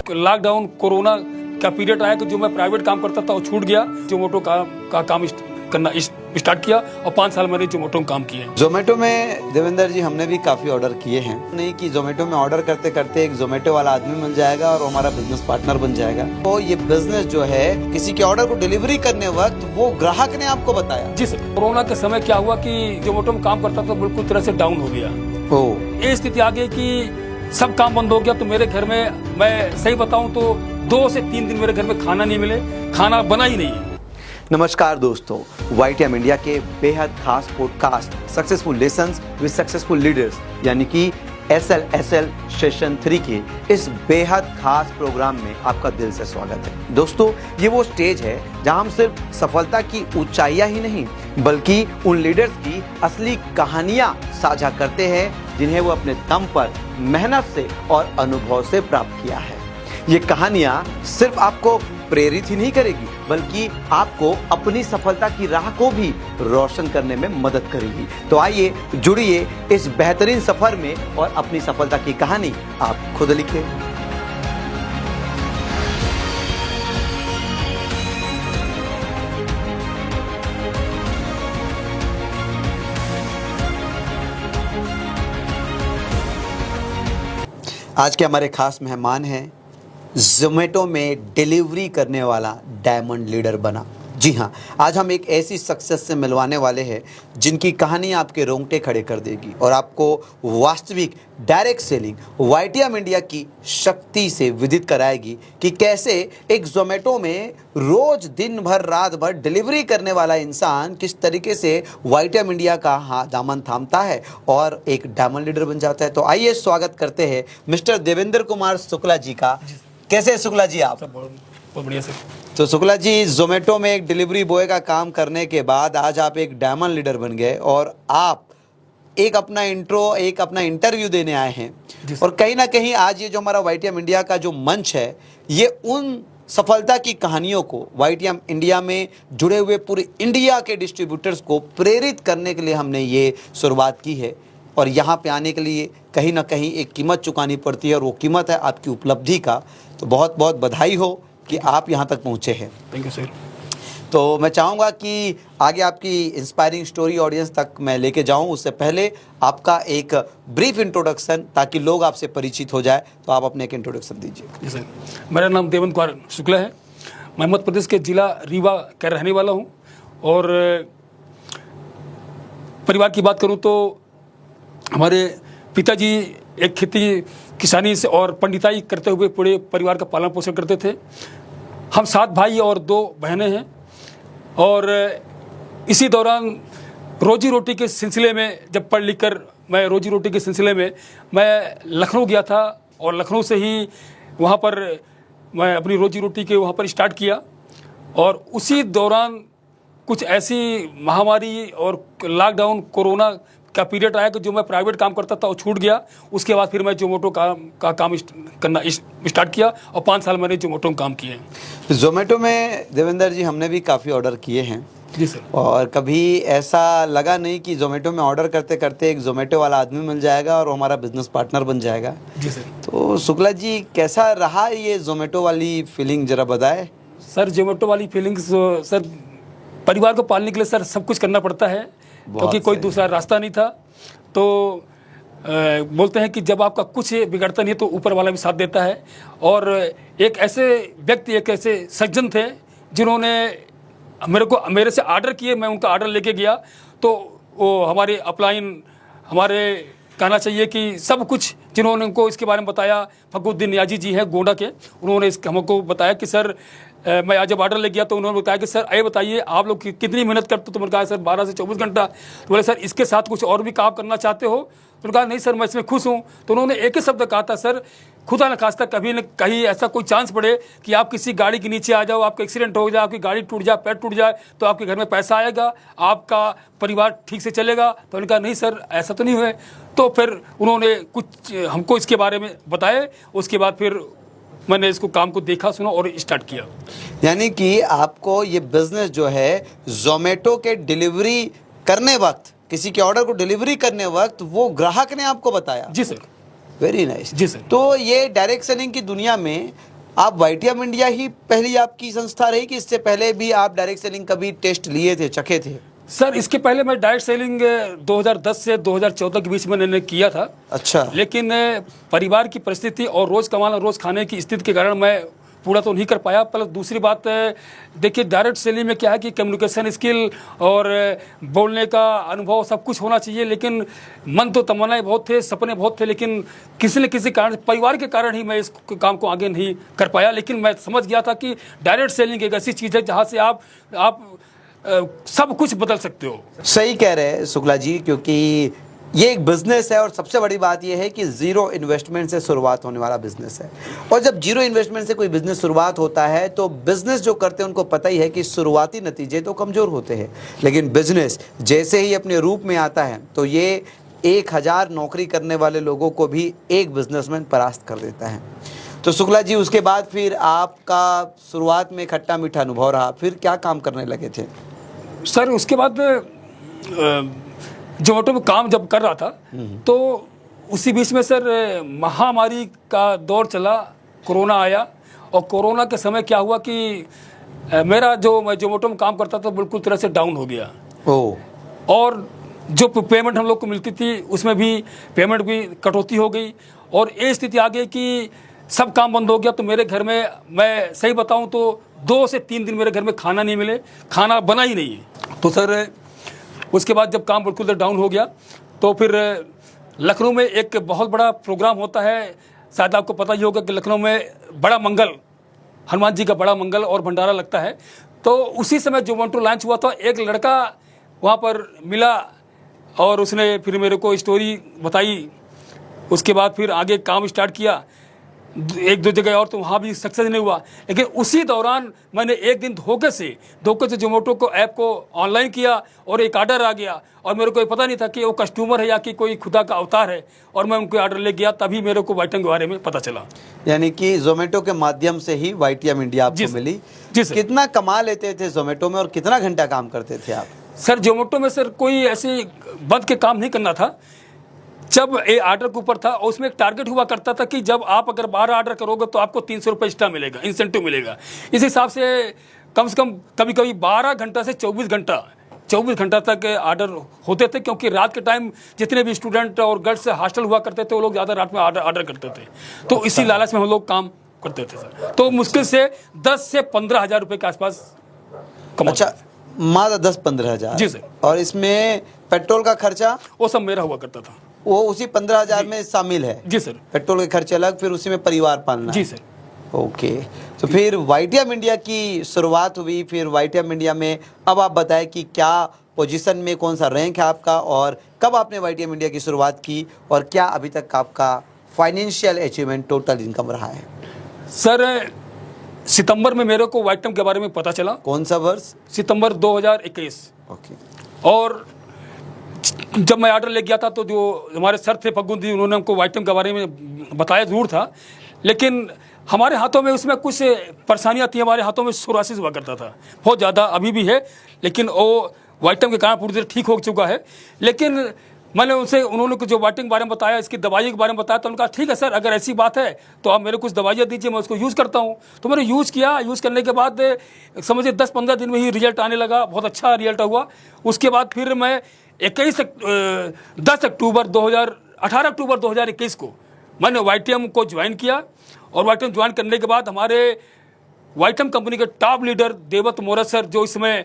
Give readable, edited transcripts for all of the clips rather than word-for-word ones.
Lockdown corona का period आया कि जो मैं प्राइवेट काम करता था वो छूट गया। जोमेटो का काम करना स्टार्ट किया और 5 साल मैंने जोमेटो में काम किए। जोमेटो में देवेंद्र जी हमने भी काफ़ी ऑर्डर किए हैं। नहीं कि जोमेटो में ऑर्डर करते करते एक जोमेटो वाला आदमी मिल जाएगा और हमारा बिजनेस पार्टनर बन जाएगा। तो ये बिजनेस जो है किसी के ऑर्डर को डिलीवरी करने वक्त वो ग्राहक ने आपको बताया। जी सर। कोरोना के समय क्या हुआ कि जोमेटो में काम करता था बिल्कुल तरह से डाउन हो गया। ये स्थिति आ गई कि सब काम बंद हो गया। तो मेरे घर में, मैं सही बताऊं तो 2 से 3 दिन मेरे घर में खाना नहीं मिले, खाना बना ही नहीं है। नमस्कार दोस्तों, YTM इंडिया के बेहद खास podcast successful lessons with successful leaders यानी कि SLSL सेशन 3 के इस बेहद खास प्रोग्राम में आपका दिल से स्वागत है। दोस्तों, ये वो स्टेज है जहां हम सिर्फ सफलता की ऊंचाइयां ही नहीं बल्कि उन लीडर्स की असली कहानियां साझा करते हैं जिन्हें वो अपने दम पर मेहनत से और अनुभव से प्राप्त किया है। ये कहानियां सिर्फ आपको प्रेरित ही नहीं करेगी बल्कि आपको अपनी सफलता की राह को भी रोशन करने में मदद करेगी। तो आइए जुड़िए इस बेहतरीन सफर में और अपनी सफलता की कहानी आप खुद लिखें। आज के हमारे खास मेहमान हैं जोमेटो में डिलीवरी करने वाला डायमंड लीडर बना। जी हाँ, आज हम एक ऐसी सक्सेस से मिलवाने वाले हैं जिनकी कहानी आपके रोंगटे खड़े कर देगी और आपको वास्तविक डायरेक्ट सेलिंग YTM इंडिया की शक्ति से विदित कराएगी कि कैसे एक जोमेटो में रोज दिन भर रात भर डिलीवरी करने वाला इंसान किस तरीके से YTM इंडिया का दामन थामता है और एक डायमंड लीडर बन जाता है। तो आइए स्वागत करते हैं मिस्टर देवेंद्र कुमार शुक्ला जी का। कैसे हैं शुक्ला जी आप? बहुत बढ़िया सर। तो शुक्ला जी, जोमेटो में एक डिलीवरी बॉय का काम करने के बाद आज आप एक डायमंड लीडर बन गए और आप एक अपना इंटरव्यू देने आए हैं। और कहीं ना कहीं आज ये जो हमारा YTM इंडिया का जो मंच है ये उन सफलता की कहानियों को YTM इंडिया में जुड़े हुए पूरे इंडिया के डिस्ट्रीब्यूटर्स को प्रेरित करने के लिए हमने ये शुरुआत की है। और यहाँ पे आने के लिए कहीं ना कहीं एक कीमत चुकानी पड़ती है और वो कीमत है आपकी उपलब्धि का। तो बहुत बहुत बधाई हो कि आप यहाँ तक पहुँचे हैं। Thank you sir. तो मैं चाहूँगा कि आगे आपकी इंस्पायरिंग स्टोरी ऑडियंस तक मैं लेके जाऊँ, उससे पहले आपका एक ब्रीफ इंट्रोडक्शन ताकि लोग आपसे परिचित हो जाए। तो आप अपने एक इंट्रोडक्शन दीजिए। जी सर। मेरा नाम देवेंद्र कुमार शुक्ला है। मैं मध्य प्रदेश के जिला रीवा का रहने वाला हूँ। और परिवार की बात करूँ तो हमारे पिताजी एक खेती किसानी से और पंडिताई करते हुए पूरे परिवार का पालन पोषण करते थे। हम 7 भाई और 2 बहनें हैं। और इसी दौरान रोजी रोटी के सिलसिले में जब पढ़ लिख कर मैं रोजी रोटी के सिलसिले में मैं लखनऊ गया था और लखनऊ से ही वहाँ पर मैं अपनी रोजी रोटी के वहाँ पर स्टार्ट किया। और उसी दौरान कुछ ऐसी महामारी और लॉकडाउन कोरोना का पीरियड आया कि जो मैं प्राइवेट काम करता था वो छूट गया। उसके बाद फिर मैं जोमेटो का काम करना स्टार्ट किया और 5 साल मैंने जोमेटो में काम किए। जोमेटो में देवेंद्र जी हमने भी काफ़ी ऑर्डर किए हैं। जी सर। और कभी ऐसा लगा नहीं कि जोमेटो में ऑर्डर करते करते एक जोमेटो वाला आदमी मिल जाएगा और हमारा बिजनेस पार्टनर बन जाएगा। जी सर। तो शुक्ला जी, कैसा रहा ये जोमेटो वाली फीलिंग, जरा बताएं। सर, जोमेटो वाली फीलिंग्स सर, परिवार को पालने के लिए सर सब कुछ करना पड़ता है क्योंकि कोई दूसरा रास्ता नहीं था। तो बोलते हैं कि जब आपका कुछ बिगड़ता नहीं तो ऊपर वाला भी साथ देता है। और एक ऐसे व्यक्ति, एक ऐसे सज्जन थे जिन्होंने मेरे से ऑर्डर किए। मैं उनका ऑर्डर लेके गया तो वो हमारे अपलाइन, हमारे कहना चाहिए कि सब कुछ जिन्होंने उनको इसके बारे में बताया, फखरुद्दीन नियाजी जी हैं गोंडा के, उन्होंने हमको बताया कि सर मैं आज जब ऑर्डर ले गया तो उन्होंने बताया कि सर ये बताइए आप लोग कितनी मेहनत करते हो। तो मैंने कहा सर 12 से 24 घंटा। तो बोले सर इसके साथ कुछ और भी काम करना चाहते हो? तो उन्होंने कहा नहीं सर मैं इसमें खुश हूँ। तो उन्होंने एक ही शब्द कहा था, सर खुदा न खास्ता कभी न कहीं ऐसा कोई चांस पड़े कि आप किसी गाड़ी के नीचे आ जाओ, आपका एक्सीडेंट हो जाए, आपकी गाड़ी टूट जाए, पैर टूट जाए, तो आपके घर में पैसा आएगा, आपका परिवार ठीक से चलेगा। तो उन्होंने कहा नहीं सर ऐसा तो नहीं हुए। तो फिर उन्होंने कुछ हमको इसके बारे में बताए। उसके बाद फिर मैंने इसको काम को देखा, सुना और स्टार्ट किया। यानी कि आपको ये बिजनेस जो है जोमेटो के डिलीवरी करने वक्त, किसी के ऑर्डर को डिलीवरी करने वक्त वो ग्राहक ने आपको बताया। जी सर। Very nice. जी सर। तो ये डायरेक्ट सेलिंग की दुनिया में आप वाईटीएम इंडिया ही पहली आपकी संस्था रही कि इससे पहले भी आप डायरेक्ट सेलिंग कभी टेस्ट लिए थे, चखे थे? सर इसके पहले मैं डायरेक्ट सेलिंग 2010 से 2014 के बीच में मैंने किया था। अच्छा। लेकिन परिवार की परिस्थिति और रोज़ कमाना रोज़ खाने की स्थिति के कारण मैं पूरा तो नहीं कर पाया। प्लस दूसरी बात, देखिए डायरेक्ट सेलिंग में क्या है कि कम्युनिकेशन स्किल और बोलने का अनुभव सब कुछ होना चाहिए, लेकिन मन तो तमन्नाएं बहुत थे, सपने बहुत थे, लेकिन किसी न किसी कारण, परिवार के कारण ही मैं इस काम को आगे नहीं कर पाया। लेकिन मैं समझ गया था कि डायरेक्ट सेलिंग एक ऐसी चीज़ है जहाँ से आप सब कुछ बदल सकते हो। सही कह रहे हैं शुक्ला जी, क्योंकि ये एक बिजनेस है और सबसे बड़ी बात ये है कि जीरो इन्वेस्टमेंट से शुरुआत होने वाला बिजनेस है। और जब जीरो इन्वेस्टमेंट से कोई बिजनेस शुरुआत होता है तो बिजनेस जो करते हैं उनको पता ही है कि शुरुआती नतीजे तो कमज़ोर होते हैं, लेकिन बिजनेस जैसे ही अपने रूप में आता है तो ये 1000 नौकरी करने वाले लोगों को भी एक बिजनेसमैन परास्त कर देता है। तो शुक्ला जी, उसके बाद फिर आपका शुरुआत में खट्टा मीठा अनुभव रहा, फिर क्या काम करने लगे थे? सर उसके बाद जोमेटो में काम जब कर रहा था तो उसी बीच में सर महामारी का दौर चला, कोरोना आया। और कोरोना के समय क्या हुआ कि मेरा जो मैं जोमेटो में काम करता था बिल्कुल तरह से डाउन हो गया। और जो पेमेंट हम लोग को मिलती थी उसमें भी पेमेंट भी कटौती हो गई और ये स्थिति आ गई कि सब काम बंद हो गया। तो मेरे घर में, मैं सही बताऊं तो 2 से 3 दिन मेरे घर में खाना नहीं मिले, खाना बना ही नहीं है। तो सर उसके बाद जब काम बिल्कुल डाउन हो गया तो फिर लखनऊ में एक बहुत बड़ा प्रोग्राम होता है, शायद आपको पता ही होगा कि लखनऊ में बड़ा मंगल, हनुमान जी का बड़ा मंगल और भंडारा लगता है। तो उसी समय जोमेटो लॉन्च हुआ था, एक लड़का वहाँ पर मिला और उसने फिर मेरे को स्टोरी बताई। उसके बाद फिर आगे काम स्टार्ट किया 1-2 जगह और, तो वहाँ भी सक्सेस नहीं हुआ। लेकिन उसी दौरान मैंने एक दिन धोखे से जोमेटो को ऐप को ऑनलाइन किया और एक ऑर्डर आ गया और मेरे को पता नहीं था कि वो कस्टमर है या कि कोई खुदा का अवतार है, और मैं उनको ऑर्डर ले गया। तभी मेरे को वाईटीएम के बारे में पता चला। यानी कि जोमेटो के माध्यम से ही वाईटीएम इंडिया आपको मिली। जी सर। कितना कमा लेते थे जोमेटो में और कितना घंटा काम करते थे आप? सर जोमेटो में सर कोई ऐसे बंद के काम नहीं करना था। जब ये ऑर्डर के ऊपर था और उसमें एक टारगेट हुआ करता था कि जब आप अगर 12 ऑर्डर करोगे तो आपको 300 रुपये एक्स्ट्रा मिलेगा, इंसेंटिव मिलेगा। इस हिसाब से कम कभी कभी 12 घंटा से 24 घंटा तक ऑर्डर होते थे, क्योंकि रात के टाइम जितने भी स्टूडेंट और गर्ल्स हॉस्टल हुआ करते थे वो लोग ज़्यादा रात में ऑर्डर करते थे। तो इसी लालच में हम लोग काम करते थे सर। तो मुश्किल से 10 से 15 हज़ार रुपये के आसपास कमाते थे। अच्छा, मात्र 10-15 हज़ार? जी सर। और इसमें पेट्रोल का खर्चा? वो सब मेरा हुआ करता था। वो उसी 15 हज़ार में शामिल है? जी सर। पेट्रोल के खर्चे अलग, फिर उसी में परिवार पालना? जी सर। ओके। तो फिर वाईटीएम इंडिया की शुरुआत हुई, फिर वाईटीएम इंडिया में अब आप बताएं कि क्या पोजीशन में, कौन सा रैंक है आपका, और कब आपने वाईटीएम इंडिया की शुरुआत की, और क्या अभी तक आपका फाइनेंशियल अचीवमेंट, टोटल इनकम रहा है? सर सितंबर में मेरे को वाईटीएम के बारे में पता चला। कौन सा वर्ष? सितंबर 2021। ओके। और जब मैं ऑर्डर ले गया था तो जो हमारे सर थे फग्गुन जी, उन्होंने हमको वाईटीएम के बारे में बताया जरूर था, लेकिन हमारे हाथों में उसमें कुछ परेशानियाँ थी। हमारे हाथों में सोरासिस हुआ करता था बहुत ज़्यादा, अभी भी है, लेकिन वो वाईटीएम के कारण पूरी तरह ठीक हो चुका है। लेकिन मैंने उन्होंने जो वाईटीएम के बारे में बताया, इसकी दवाई के बारे में बताया, तो उन्होंने कहा ठीक है सर, अगर ऐसी बात है तो आप मेरे कुछ दवाइयाँ दीजिए, मैं उसको यूज़ करता हूँ। तो मैंने यूज़ किया। यूज़ करने के बाद समझिए 10-15 दिन में ही रिजल्ट आने लगा, बहुत अच्छा रिजल्ट हुआ। उसके बाद फिर मैं 18 अक्टूबर 2021 को मैंने वाईटीएम को ज्वाइन किया। और वाईटीएम ज्वाइन करने के बाद हमारे वाईटीएम कंपनी के टॉप लीडर देवत मोरत सर, जो इसमें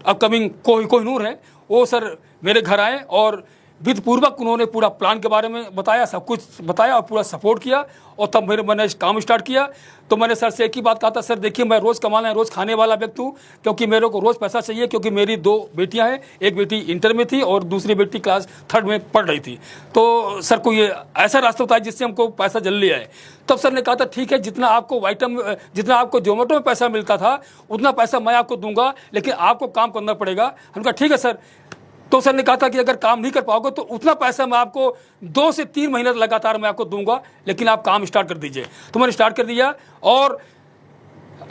अपकमिंग कोहिनूर है, वो सर मेरे घर आए और विधिपूर्वक उन्होंने पूरा प्लान के बारे में बताया, सब कुछ बताया और पूरा सपोर्ट किया। और तब मैंने काम स्टार्ट किया। तो मैंने सर से एक ही बात कहा था, सर देखिए मैं रोज़ कमाना है, रोज़ खाने वाला व्यक्ति हूँ, क्योंकि मेरे को रोज़ पैसा चाहिए, क्योंकि मेरी 2 बेटियाँ हैं, एक बेटी इंटर में थी और दूसरी बेटी क्लास 3rd में पढ़ रही थी। तो सर को ये ऐसा रास्ता बताया जिससे हमको पैसा जल्दी आए। तब सर ने कहा था ठीक है, जितना आपको जोमेटो में पैसा मिलता था उतना पैसा मैं आपको दूंगा, लेकिन आपको काम करना पड़ेगा। हमने कहा ठीक है सर। तो सर ने कहा था कि अगर काम नहीं कर पाओगे तो उतना पैसा मैं आपको 2 से 3 महीने लगातार मैं आपको दूंगा, लेकिन आप काम स्टार्ट कर दीजिए। तो मैंने स्टार्ट कर दिया और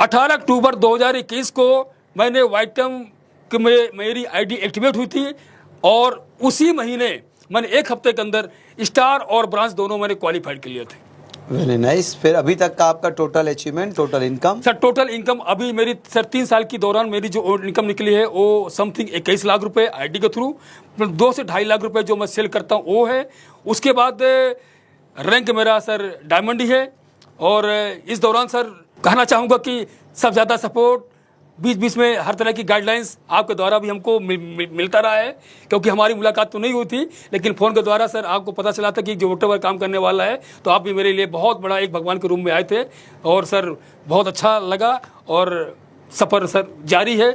18 अक्टूबर 2021 को मैंने वाईटीएम कि मेरी आईडी एक्टिवेट हुई थी। और उसी महीने मैंने 1 हफ्ते के अंदर स्टार और ब्रांच दोनों मैंने क्वालिफाइड कर लिए थे। Very nice. फिर अभी तक का आपका total achievement, total income? Sir total income अभी मेरी सर 3 साल की दौरान मेरी जो इनकम निकली है वो समथिंग 21 लाख रुपए आईडी के थ्रू, 2 से 2.5 लाख रुपए जो मैं सेल करता हूँ वो है। उसके बाद रैंक मेरा सर डायमंड ही है। और इस दौरान सर कहना चाहूँगा कि सब ज़्यादा सपोर्ट, बीच बीच में हर तरह की गाइडलाइंस आपके द्वारा भी हमको मिलता रहा है, क्योंकि हमारी मुलाकात तो नहीं हुई थी, लेकिन फ़ोन के द्वारा सर आपको पता चला था कि जो वोटर काम करने वाला है, तो आप भी मेरे लिए बहुत बड़ा एक भगवान के रूप में आए थे। और सर बहुत अच्छा लगा और सफ़र सर जारी है।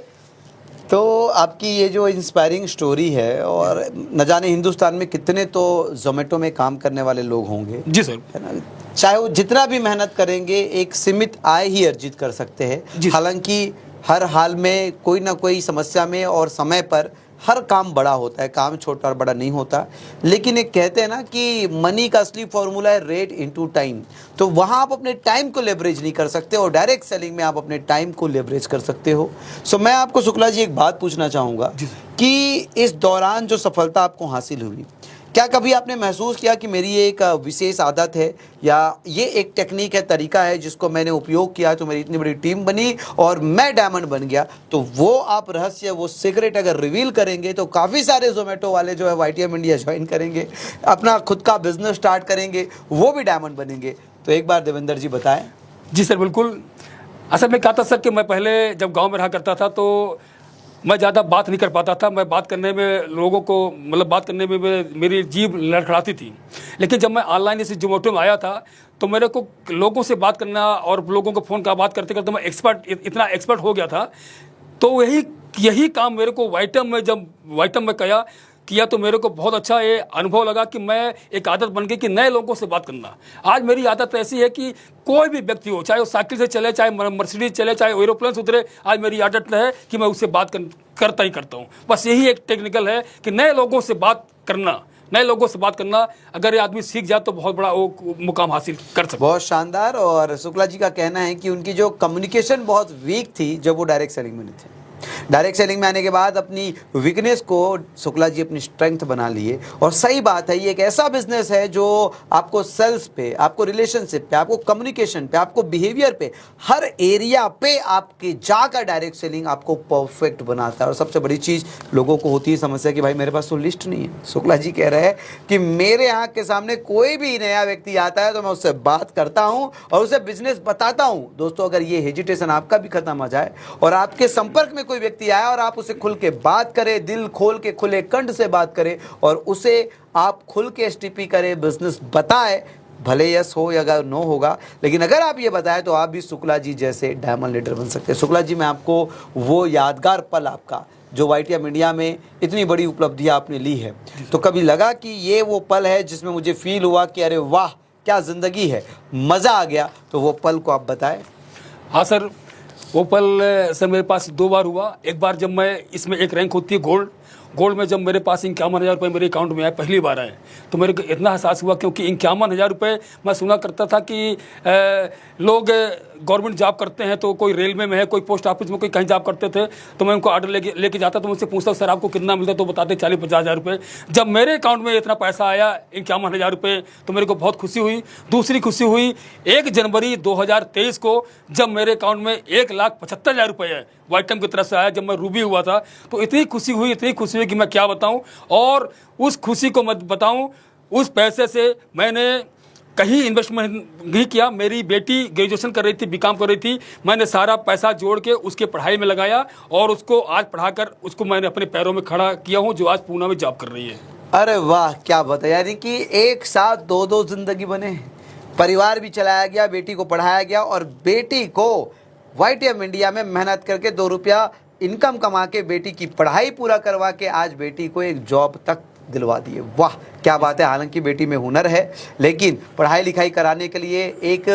तो आपकी ये जो इंस्पायरिंग स्टोरी है, और न जाने हिंदुस्तान में कितने तो जोमेटो में काम करने वाले लोग होंगे, जी सर, है ना, चाहे वो जितना भी मेहनत करेंगे एक सीमित आय ही अर्जित कर सकते हैं। हालांकि हर हाल में कोई ना कोई समस्या में और समय पर हर काम बड़ा होता है, काम छोटा और बड़ा नहीं होता। लेकिन एक कहते हैं ना कि मनी का असली फॉर्मूला है रेट इनटू टाइम। तो वहाँ आप अपने टाइम को लेवरेज नहीं कर सकते, और डायरेक्ट सेलिंग में आप अपने टाइम को लेवरेज कर सकते हो। सो मैं आपको शुक्ला जी एक बात पूछना चाहूँगा कि इस दौरान जो सफलता आपको हासिल हुई, क्या कभी आपने महसूस किया कि मेरी ये एक विशेष आदत है या ये एक टेक्निक है, तरीका है जिसको मैंने उपयोग किया तो मेरी इतनी बड़ी टीम बनी और मैं डायमंड बन गया? तो वो आप रहस्य, वो सीक्रेट अगर रिवील करेंगे तो काफ़ी सारे जोमेटो वाले जो है YTM इंडिया ज्वाइन करेंगे, अपना खुद का बिजनेस स्टार्ट करेंगे, वो भी डायमंड बनेंगे। तो एक बार देवेंद्र जी बताएं। जी सर बिल्कुल। असल में कहा था सर कि मैं पहले जब गाँव में रहा करता था तो मैं ज़्यादा बात नहीं कर पाता था। मैं बात करने में लोगों को मतलब बात करने में मेरी जीभ लड़खड़ाती थी। लेकिन जब मैं ऑनलाइन इस जोमेटो में आया था तो मेरे को लोगों से बात करना और लोगों को फ़ोन का बात करते करते मैं इतना एक्सपर्ट हो गया था। तो यही काम मेरे को वाइटम में किया तो मेरे को बहुत अच्छा ये अनुभव लगा कि मैं एक आदत बन गई कि नए लोगों से बात करना। आज मेरी आदत ऐसी है कि कोई भी व्यक्ति हो, चाहे वो साइकिल से चले, चाहे मर्सिडीज चले, चाहे एरोप्लेन से उतरे, आज मेरी आदत है कि मैं उससे बात करता ही करता हूँ। बस यही एक टेक्निकल है कि नए लोगों से बात करना अगर ये आदमी सीख जाए तो बहुत बड़ा वो मुकाम हासिल कर सकता है। बहुत शानदार। और शुक्ला जी का कहना है कि उनकी जो कम्युनिकेशन बहुत वीक थी जब वो डायरेक्ट सेलिंग में थे। डायरेक्ट सेलिंग में आने के बाद अपनी वीकनेस को शुक्ला जी अपनी स्ट्रेंथ बना लिए। और सही बात है, ये एक ऐसा बिजनेस है जो आपको सेल्स पे, आपको रिलेशनशिप पे, आपको कम्युनिकेशन पे, आपको बिहेवियर पे, हर एरिया पे आपके जाकर डायरेक्ट सेलिंग आपको परफेक्ट बनाता है। और सबसे बड़ी चीज़ लोगों को होती है समस्या कि भाई मेरे पास तो लिस्ट नहीं है। शुक्ला जी कह रहे हैं कि मेरे आँख के सामने कोई भी नया व्यक्ति आता है तो मैं उससे बात करता हूँ और उसे बिजनेस बताता हूँ। दोस्तों, अगर ये हेजिटेशन आपका भी खत्म हो जाए और आपके संपर्क में कोई व्यक्ति आया और आप उसे खुल के बात करें, दिल खोल के खुले कंठ से बात करें और उसे आप खुल के STP करें, बिजनेस बताएं, भले यस हो या अगर नो होगा, लेकिन अगर आप ये बताएं तो आप भी शुक्ला जी जैसे डायमंड लीडर बन सकते हैं। शुक्ला जी, मैं आपको वो यादगार पल आपका जो YTM इंडिया में इतनी बड़ी उपलब्धियां आपने ली है, तो कभी लगा कि ये वो पल है जिसमें मुझे फील हुआ कि अरे वाह क्या ज़िंदगी है, मज़ा आ गया? तो वो पल को आप बताएं। हाँ सर, वो पल सर मेरे पास 2 बार हुआ। एक बार जब मैं इसमें एक रैंक होती है गोल्ड में, जब मेरे पास 51,000 रुपये मेरे अकाउंट में आए पहली बार आए, तो मेरे को इतना एहसास हुआ क्योंकि 51,000 रुपये मैं सुना करता था कि लोग गवर्नमेंट जॉब करते हैं, तो कोई रेलवे में है, कोई पोस्ट ऑफिस में, कोई कहीं जॉब करते थे, तो मैं उनको ऑर्डर लेके जाता तो मुझसे पूछता सर आपको कितना मिलता, तो बताते 40-50,000 रुपये। जब मेरे अकाउंट में इतना पैसा आया 51,000 रुपये, तो मेरे को बहुत खुशी हुई। दूसरी खुशी हुई 1 जनवरी 2023 को, जब मेरे अकाउंट में 1,75,000 रुपये है YTM की तरफ से आया, जब मैं रूबी हुआ था, तो इतनी खुशी हुई कि मैं क्या बताऊं। और उस खुशी को मैं बताऊं, उस पैसे से मैंने कहीं इन्वेस्टमेंट नहीं किया। मेरी बेटी ग्रेजुएशन कर रही थी, BCom कर रही थी, मैंने सारा पैसा जोड़ के उसके पढ़ाई में लगाया और उसको आज पढ़ाकर उसको मैंने अपने पैरों में खड़ा किया हूँ, जो आज पूना में जॉब कर रही है। अरे वाह, क्या बताया, यानी कि एक साथ दो जिंदगी बने, परिवार भी चलाया गया, बेटी को पढ़ाया गया और बेटी को YTM इंडिया में मेहनत करके 2 रुपया इनकम कमा के बेटी की पढ़ाई पूरा करवा के आज बेटी को एक जॉब तक दिलवा दिए। वाह क्या बात है। हालांकि बेटी में हुनर है, लेकिन पढ़ाई लिखाई कराने के लिए एक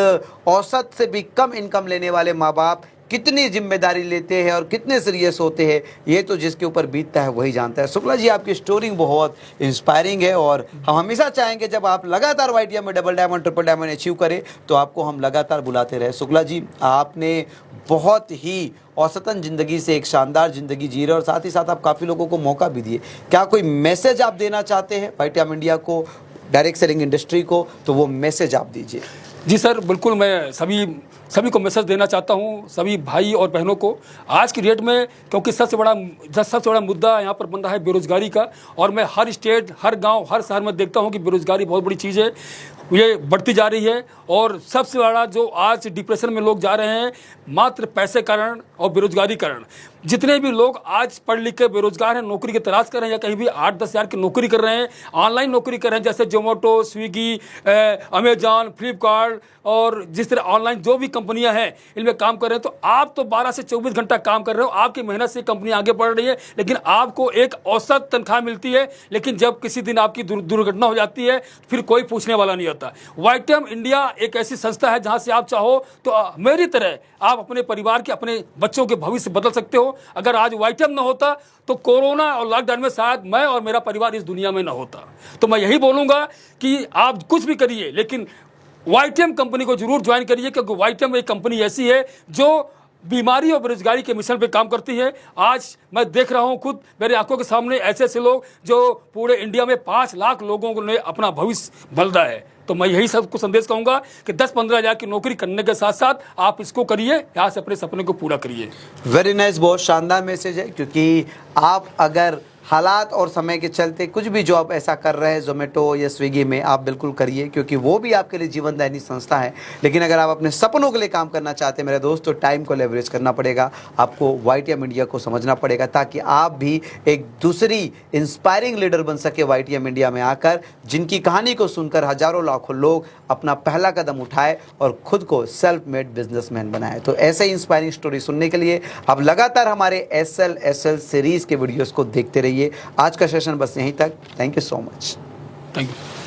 औसत से भी कम इनकम लेने वाले माँ बाप कितनी जिम्मेदारी लेते हैं और कितने सीरियस होते हैं, ये तो जिसके ऊपर बीतता है वही जानता है। शुक्ला जी, आपकी स्टोरी बहुत इंस्पायरिंग है और हम हमेशा चाहेंगे जब आप लगातार YTM में double diamond, triple diamond achieve करें तो आपको हम लगातार बुलाते रहे। शुक्ला जी, आपने बहुत ही औसतन ज़िंदगी से एक शानदार ज़िंदगी जी रहे और साथ ही साथ आप काफ़ी लोगों को मौका भी दिए। क्या कोई मैसेज आप देना चाहते हैं YTM इंडिया को, डायरेक्ट सेलिंग इंडस्ट्री को? तो वो मैसेज आप दीजिए। जी सर, बिल्कुल मैं सभी को मैसेज देना चाहता हूँ, सभी भाई और बहनों को आज की डेट में, क्योंकि सबसे बड़ा मुद्दा यहाँ पर बन रहा है बेरोजगारी का। और मैं हर स्टेट, हर गांव, हर शहर में देखता हूँ कि बेरोजगारी बहुत बड़ी चीज़ है, ये बढ़ती जा रही है। और सबसे बड़ा जो आज डिप्रेशन में लोग जा रहे हैं, मात्र पैसे कारण और बेरोजगारी कारण। जितने भी लोग आज पढ़ लिख के बेरोजगार हैं, नौकरी की तलाश कर रहे हैं या कहीं भी 8-10 हज़ार की नौकरी कर रहे हैं, ऑनलाइन नौकरी कर रहे हैं, जैसे जोमेटो, स्विगी, अमेजॉन, फ्लिपकार्ट और जिस तरह ऑनलाइन जो भी कंपनियां हैं इनमें काम कर रहे हैं, तो आप तो 12 से 24 घंटा काम कर रहे हो, आपकी मेहनत से कंपनी आगे बढ़ रही है, लेकिन आपको एक औसत तनख्वाह मिलती है। लेकिन जब किसी दिन आपकी दुर्घटना हो जाती है, फिर कोई पूछने वाला नहीं होता। वाईटीएम इंडिया एक ऐसी संस्था है जहां से आप चाहो तो मेरी तरह आप अपने परिवार के, अपने बच्चों के भविष्य बदल सकते हो। अगर आज वाईटीएम ना होता तो कोरोना और लॉकडाउन में शायद मैं और मेरा परिवार इस दुनिया में ना होता। तो मैं यही बोलूंगा कि आप कुछ भी करिए, लेकिन वाईटीएम कंपनी को जरूर ज्वाइन करिए, क्योंकि वाईटीएम एक कंपनी ऐसी है जो बीमारी और बेरोजगारी के मिशन पे काम करती है। आज मैं देख रहा हूं खुद मेरे आंखों के सामने ऐसे लोग जो पूरे इंडिया में 5 लाख लोगों ने अपना भविष्य बदला है। तो मैं यही सबको संदेश कहूंगा कि 10-15 हज़ार की नौकरी करने के साथ साथ आप इसको करिए, यहाँ से अपने सपने को पूरा करिए। वेरी नाइस, बहुत शानदार मैसेज है, क्योंकि आप अगर हालात और समय के चलते कुछ भी जॉब ऐसा कर रहे हैं जोमेटो या स्विगी में, आप बिल्कुल करिए, क्योंकि वो भी आपके लिए जीवनदायिनी संस्था है। लेकिन अगर आप अपने सपनों के लिए काम करना चाहते हैं मेरे दोस्त, तो टाइम को लेवरेज करना पड़ेगा, आपको वाईटीएम इंडिया को समझना पड़ेगा, ताकि आप भी एक दूसरी इंस्पायरिंग लीडर बन सके वाईटीएम इंडिया में आकर, जिनकी कहानी को सुनकर हजारों लाखों लोग अपना पहला कदम उठाए और खुद को सेल्फ मेड बिजनेसमैन बनाए। तो ऐसे ही इंस्पायरिंग स्टोरी सुनने के लिए आप लगातार हमारे SLSL सीरीज के वीडियोस को देखते रहिए। आज का सेशन बस यहीं तक। Thank you so much. Thank you.